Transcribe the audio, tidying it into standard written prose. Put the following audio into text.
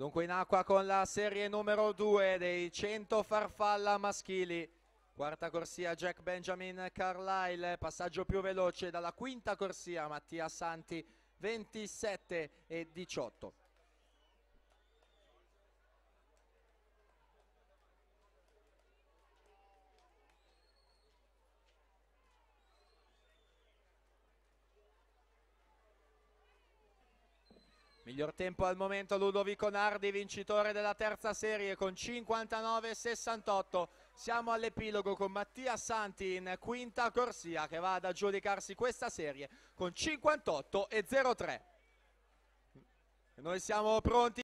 Dunque in acqua con la serie numero 2 dei 100 farfalla maschili. Quarta corsia Jack Benjamin Carlisle, passaggio più veloce dalla quinta corsia Mattia Santi 27:18. Miglior tempo al momento Ludovico Nardi, vincitore della terza serie con 59:68. Siamo all'epilogo con Mattia Santi in quinta corsia che va ad aggiudicarsi questa serie con 58:03. Noi siamo pronti.